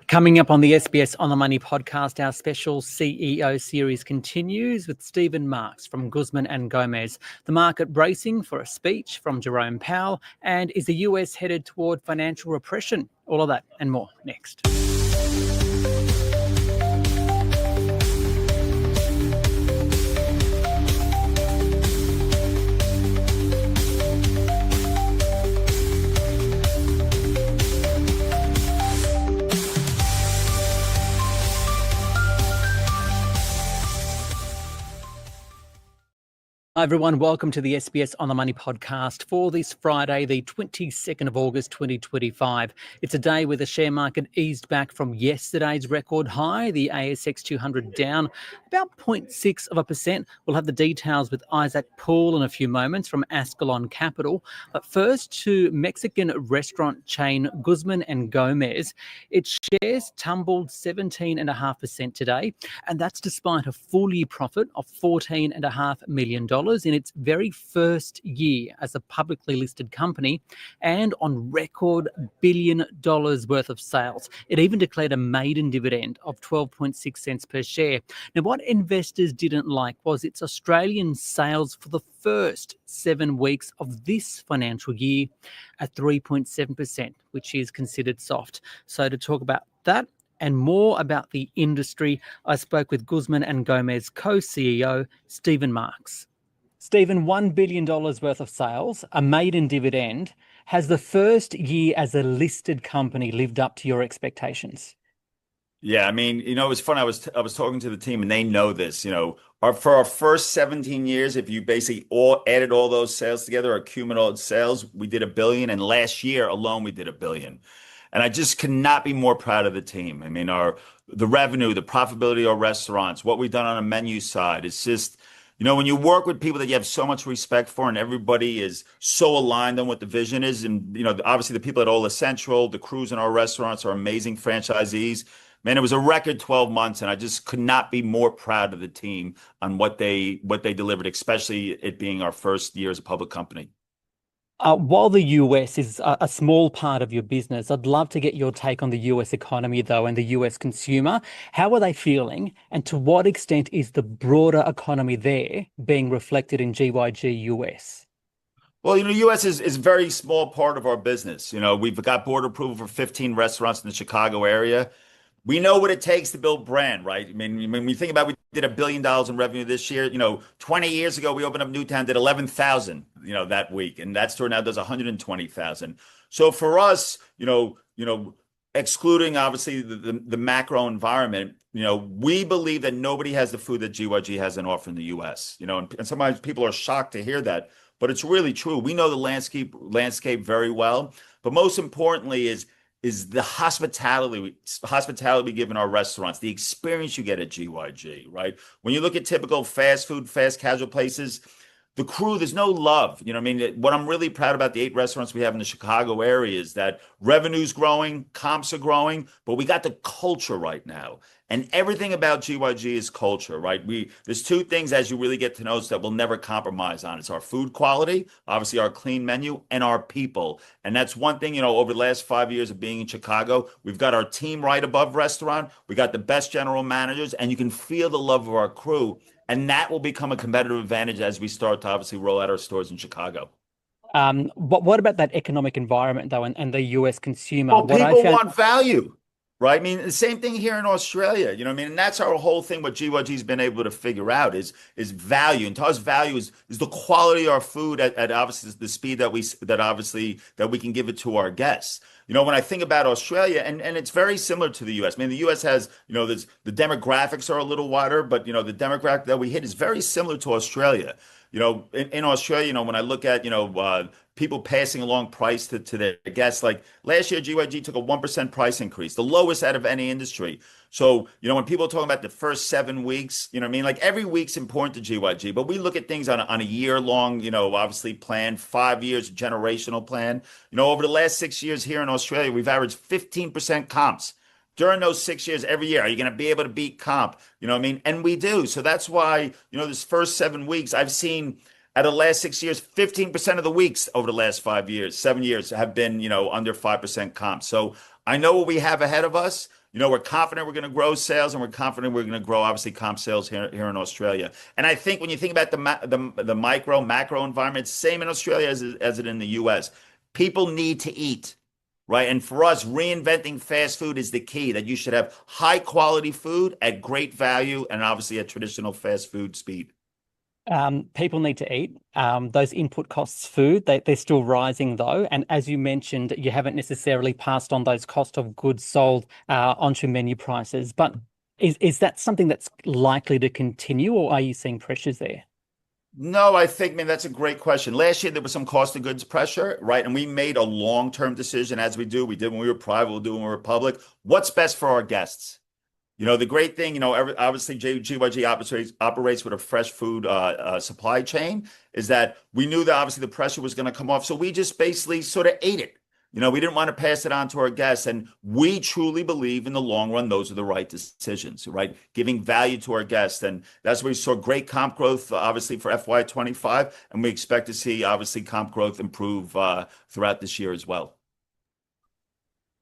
Coming up on the SBS On the Money podcast, our special CEO series continues with Stephen Marks from Guzman Y Gomez. The market bracing for a speech from Jerome Powell, and is the US headed toward financial repression? All of that and more next. Hi everyone, welcome to the SBS On the Money podcast for this Friday, the 22nd of August 2025. It's a day where the share market eased back from yesterday's record high, the ASX 200 down about 0.6%. We'll have the details with Isaac Poole in a few moments from Ascalon Capital. But first to Mexican restaurant chain Guzman Y Gomez. Its shares tumbled 17.5% today, and that's despite a full year profit of $14.5 million in its very first year as a publicly listed company, and on record $1 billion worth of sales. It even declared a maiden dividend of 12.6 cents per share. Now, what investors didn't like was its Australian sales for the first 7 weeks of this financial year at 3.7%, which is considered soft. So to talk about that and more about the industry, I spoke with Guzman Y Gomez co-CEO Stephen Marks. Stephen, $1 billion worth of sales, a maiden dividend. Has the first year as a listed company lived up to your expectations? Yeah, I mean, it was fun. I was talking to the team, and they know this. For our first 17 years, if you basically added all those sales together, our cumulative sales, we did $1 billion, and last year alone we did $1 billion. And I just cannot be more proud of the team. I mean, the revenue, the profitability of our restaurants, what we've done on a menu side, it's just, when you work with people that you have so much respect for, and everybody is so aligned on what the vision is, and obviously the people at Ola Central, the crews in our restaurants are amazing franchisees. Man, it was a record 12 months, and I just could not be more proud of the team on what they delivered, especially it being our first year as a public company. While the US is a small part of your business, I'd love to get your take on the US economy, though, and the US consumer. How are they feeling, and to what extent is the broader economy there being reflected in GYG US? Well, US is a very small part of our business. We've got board approval for 15 restaurants in the Chicago area. We know what it takes to build brand, right? I mean, when we think about, we did $1 billion in revenue this year. 20 years ago, we opened up Newtown, did 11,000, that week, and that store now does 120,000. So for us, excluding obviously the macro environment, we believe that nobody has the food that GYG has on offer in the US. And sometimes people are shocked to hear that, but it's really true. We know the landscape very well, but most importantly is the hospitality we give in our restaurants, the experience you get at GYG, right? When you look at typical fast food, fast casual places, the crew, there's no love. What I'm really proud about the 8 restaurants we have in the Chicago area is that revenue's growing, comps are growing, but we got the culture right now. And everything about GYG is culture, right? There's 2 things as you really get to know us that we'll never compromise on. It's our food quality, obviously our clean menu, and our people. And that's one thing, over the last 5 years of being in Chicago, we've got our team right above restaurant. We got the best general managers, and you can feel the love of our crew. And that will become a competitive advantage as we start to obviously roll out our stores in Chicago. What about that economic environment, though, and the US consumer? Well, people want value, right? I mean, the same thing here in Australia, and that's our whole thing. What GYG's been able to figure out is value. And to us, value is the quality of our food at obviously the speed that we can give it to our guests. When I think about Australia, and it's very similar to the US. I mean, the US has, the demographics are a little wider, but the demographic that we hit is very similar to Australia. In Australia, when I look at, people passing along price to their guests, like last year, GYG took a 1% price increase, the lowest out of any industry. So, when people are talking about the first 7 weeks, like every week's important to GYG, but we look at things on a year-long, obviously plan, 5 years, generational plan. Over the last 6 years here in Australia, we've averaged 15% comps. During those 6 years, every year, are you going to be able to beat comp? And we do. So that's why, this first 7 weeks, I've seen out of the last 6 years, 15% of the weeks over the last 7 years have been, under 5% comp. So I know what we have ahead of us. We're confident we're going to grow sales, and we're confident we're going to grow, obviously, comp sales here in Australia. And I think when you think about the micro macro environment, it's the same in Australia as it in the U.S. People need to eat, right? And for us, reinventing fast food is the key. That you should have high quality food at great value, and obviously at traditional fast food speed. People need to eat. Those input costs, food, they're still rising though. And as you mentioned, you haven't necessarily passed on those cost of goods sold onto menu prices. But is that something that's likely to continue, or are you seeing pressures there? No, I think, man, that's a great question. Last year, there was some cost of goods pressure, right? And we made a long-term decision, as we do. We did when we were private, we'll do when we were public. What's best for our guests? The great thing, obviously GYG operates with a fresh food supply chain, is that we knew that obviously the pressure was going to come off. So we just basically sort of ate it. We didn't want to pass it on to our guests. And we truly believe in the long run, those are the right decisions, right? Giving value to our guests. And that's where we saw great comp growth, obviously, for FY25. And we expect to see, obviously, comp growth improve throughout this year as well.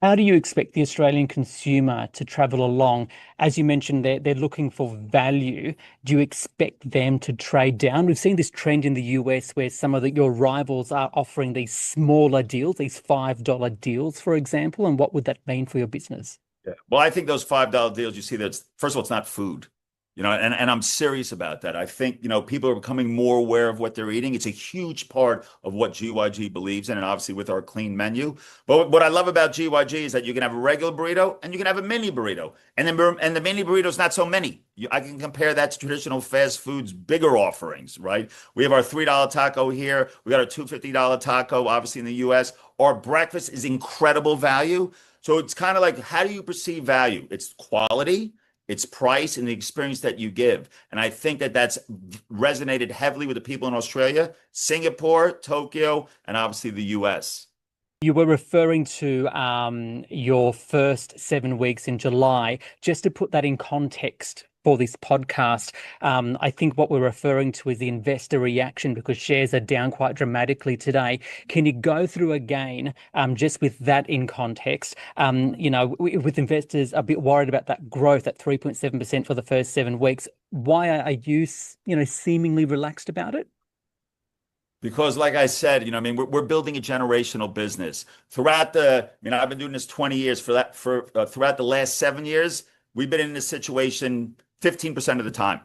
How do you expect the Australian consumer to travel along? As you mentioned, they're looking for value. Do you expect them to trade down? We've seen this trend in the US where some of your rivals are offering these smaller deals, these $5 deals, for example. And what would that mean for your business? Yeah. Well, I think those $5 deals you see, that's first of all, it's not food. And I'm serious about that. I think, people are becoming more aware of what they're eating. It's a huge part of what GYG believes in, and obviously with our clean menu. But what I love about GYG is that you can have a regular burrito and you can have a mini burrito. And the mini burrito is not so many. I can compare that to traditional fast foods, bigger offerings, right? We have our $3 taco here. We got our $250 taco, obviously in the US. Our breakfast is incredible value. So it's kind of like, how do you perceive value? It's quality, it's price, and the experience that you give. And I think that that's resonated heavily with the people in Australia, Singapore, Tokyo, and obviously the US. You were referring to your first 7 weeks in July. Just to put that in context for this podcast, I think what we're referring to is the investor reaction, because shares are down quite dramatically today. Can you go through again, just with that in context, with investors a bit worried about that growth at 3.7% for the first 7 weeks? Why are you, seemingly relaxed about it? Because, like I said, we're building a generational business. I've been doing this 20 years. Throughout the last 7 years, we've been in this situation 15% of the time.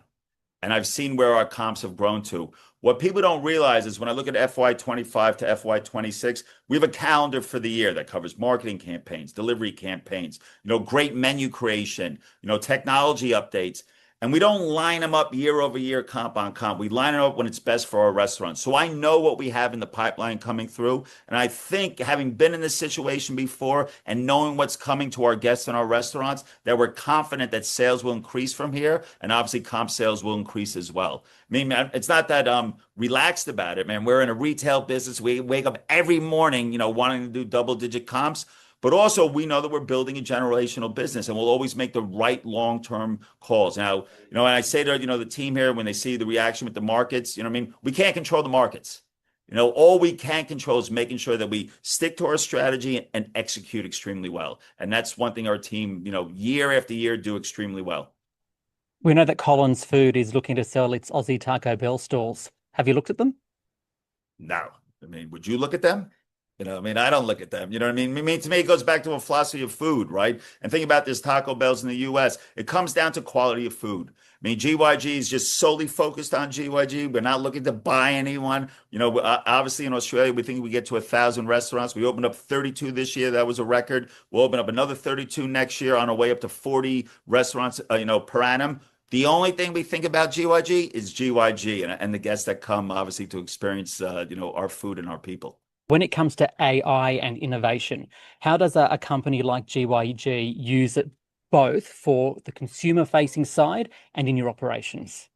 And I've seen where our comps have grown to. What people don't realize is when I look at FY25 to FY26, we have a calendar for the year that covers marketing campaigns, delivery campaigns, great menu creation, technology updates. And we don't line them up year over year, comp on comp. We line it up when it's best for our restaurants. So I know what we have in the pipeline coming through. And I think, having been in this situation before and knowing what's coming to our guests in our restaurants, that we're confident that sales will increase from here. And obviously comp sales will increase as well. Man, it's not that I'm relaxed about it, man. We're in a retail business. We wake up every morning, wanting to do double-digit comps. But also, we know that we're building a generational business, and we'll always make the right long-term calls. Now, and I say to, the team here, when they see the reaction with the markets, we can't control the markets. All we can control is making sure that we stick to our strategy and execute extremely well. And that's one thing our team, year after year, do extremely well. We know that Collins Food is looking to sell its Aussie Taco Bell stalls. Have you looked at them? No. Would you look at them? I don't look at them. To me, it goes back to a philosophy of food, right? And think about this Taco Bells in the US. It comes down to quality of food. GYG is just solely focused on GYG. We're not looking to buy anyone. Obviously in Australia, we think we get to 1,000 restaurants. We opened up 32 this year. That was a record. We'll open up another 32 next year, on our way up to 40 restaurants, per annum. The only thing we think about GYG is GYG and the guests that come, obviously, to experience, our food and our people. When it comes to AI and innovation, how does a company like GYG use it both for the consumer-facing side and in your operations?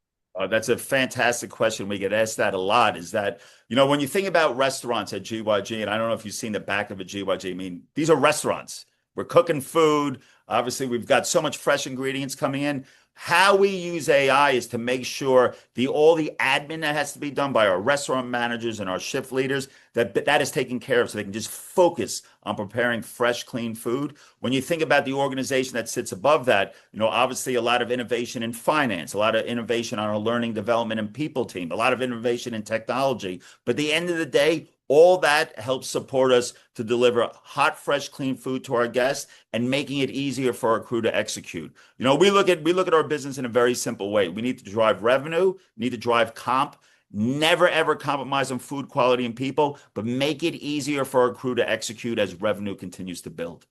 That's a fantastic question. We get asked that a lot, is that, when you think about restaurants at GYG, and I don't know if you've seen the back of a GYG, these are restaurants. We're cooking food. Obviously, we've got so much fresh ingredients coming in. How we use AI is to make sure all the admin that has to be done by our restaurant managers and our shift leaders, that is taken care of so they can just focus on preparing fresh, clean food. When you think about the organization that sits above that, obviously a lot of innovation in finance, a lot of innovation on our learning, development, and people team, a lot of innovation in technology. But at the end of the day, all that helps support us to deliver hot, fresh, clean food to our guests and making it easier for our crew to execute. We look at our business in a very simple way. We need to drive revenue, need to drive comp, never ever compromise on food quality and people, but make it easier for our crew to execute as revenue continues to build.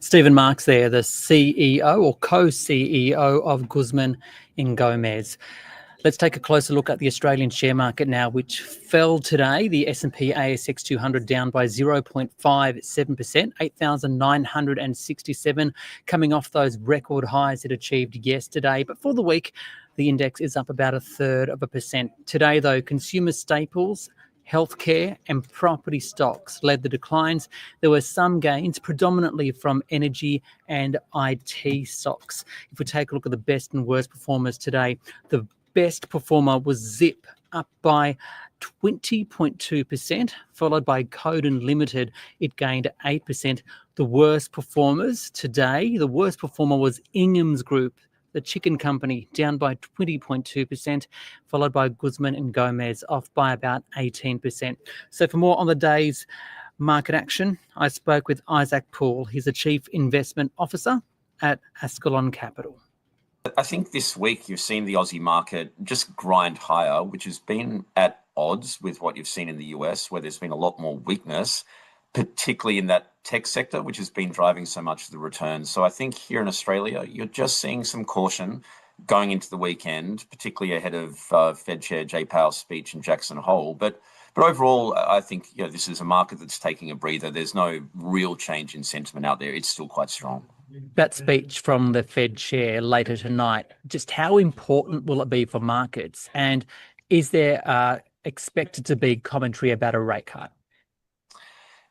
Stephen Marks there, the CEO or co-CEO of Guzman Y Gomez. Let's take a closer look at the Australian share market now, which fell today. The S&P ASX 200 down by 0.57%, 8,967, coming off those record highs it achieved yesterday. But for the week, the index is up about 0.33%. Today, though, consumer staples, healthcare and property stocks led the declines. There were some gains, predominantly from energy and IT stocks. If we take a look at the best and worst performers today, the best performer was Zip, up by 20.2%, followed by Codan Limited. It gained 8%. The worst performers today, the worst performer was Ingham's Group, the chicken company, down by 20.2%, followed by Guzman and Gomez, off by about 18%. So for more on the day's market action, I spoke with Isaac Poole. He's the Chief Investment Officer at Ascalon Capital. I think this week you've seen the Aussie market just grind higher, which has been at odds with what you've seen in the US, where there's been a lot more weakness, particularly in that tech sector, which has been driving so much of the returns. So I think here in Australia, you're just seeing some caution going into the weekend, particularly ahead of Fed Chair Jay Powell's speech in Jackson Hole. But overall, I think this is a market that's taking a breather. There's no real change in sentiment out there. It's still quite strong. That speech from the Fed chair later tonight, just how important will it be for markets? And is there expected to be commentary about a rate cut?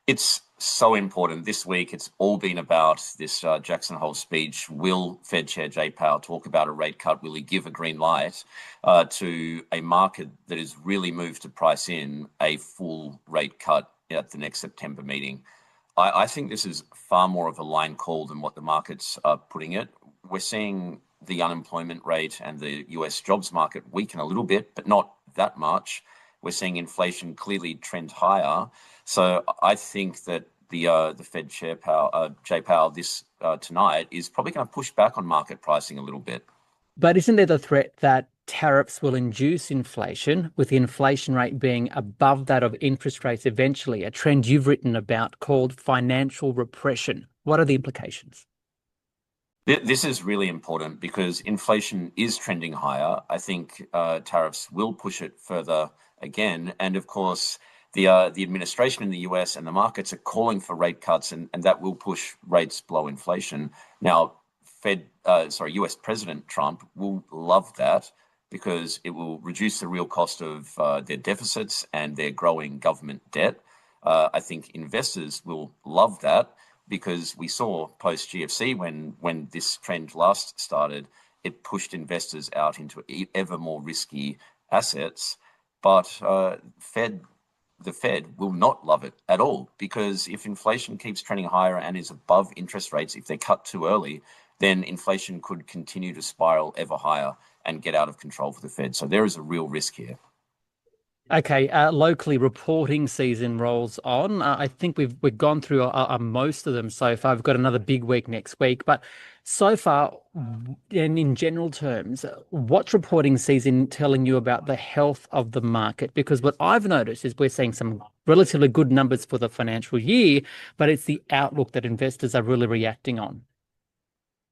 It's so important. This week, it's all been about this Jackson Hole speech. Will Fed Chair Jay Powell talk about a rate cut? Will he give a green light to a market that is really moved to price in a full rate cut at the next September meeting? I think this is far more of a line call than what the markets are putting it. We're seeing the unemployment rate and the US jobs market weaken a little bit, but not that much. We're seeing inflation clearly trend higher. So I think that the Fed Chair Jay Powell this tonight is probably going to push back on market pricing a little bit. But isn't there the threat that tariffs will induce inflation, with the inflation rate being above that of interest rates eventually, a trend you've written about called financial repression? What are the implications? This is really important because inflation is trending higher. I think tariffs will push it further again. And of course, the administration in the US and the markets are calling for rate cuts, and that will push rates below inflation. Now, US President Trump will love that because it will reduce the real cost of their deficits and their growing government debt. I think investors will love that because we saw post GFC when this trend last started, it pushed investors out into ever more risky assets. But the Fed will not love it at all, because if inflation keeps trending higher and is above interest rates, if they cut too early, then inflation could continue to spiral ever higher and get out of control for the Fed. So there is a real risk here. Okay, locally, reporting season rolls on. I think we've gone through most of them so far. We've got another big week next week. But so far, and in general terms, what's reporting season telling you about the health of the market? Because what I've noticed is we're seeing some relatively good numbers for the financial year, but it's the outlook that investors are really reacting on.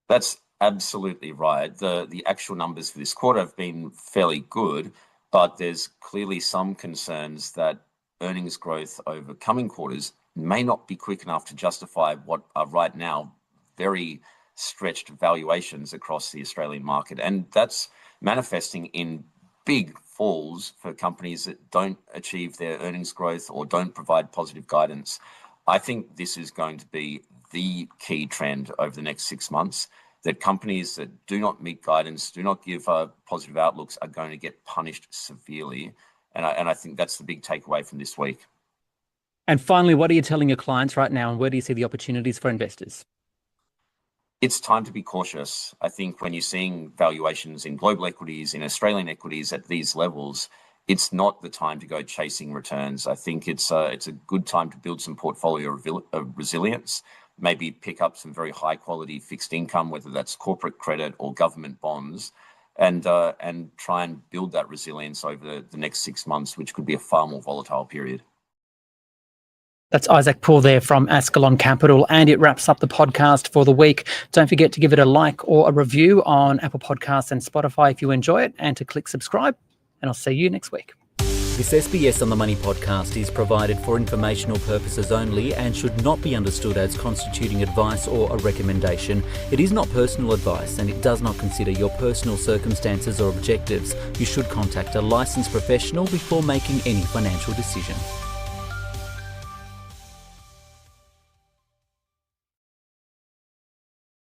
That's absolutely right. The actual numbers for this quarter have been fairly good, but there's clearly some concerns that earnings growth over coming quarters may not be quick enough to justify what are right now very stretched valuations across the Australian market. And that's manifesting in big falls for companies that don't achieve their earnings growth or don't provide positive guidance. I think this is going to be the key trend over the next 6 months. that companies that do not meet guidance, do not give positive outlooks, are going to get punished severely. And I think that's the big takeaway from this week. And finally, what are you telling your clients right now, and where do you see the opportunities for investors? It's time to be cautious. I think when you're seeing valuations in global equities, in Australian equities at these levels, it's not the time to go chasing returns. I think it's a good time to build some portfolio of resilience, maybe pick up some very high quality fixed income, whether that's corporate credit or government bonds, and try and build that resilience over the next 6 months, which could be a far more volatile period. That's Isaac Poole there from Ascalon Capital, and it wraps up the podcast for the week. Don't forget to give it a like or a review on Apple Podcasts and Spotify if you enjoy it, and to click subscribe, and I'll see you next week. This SBS on the Money podcast is provided for informational purposes only and should not be understood as constituting advice or a recommendation. It is not personal advice, and it does not consider your personal circumstances or objectives. You should contact a licensed professional before making any financial decision.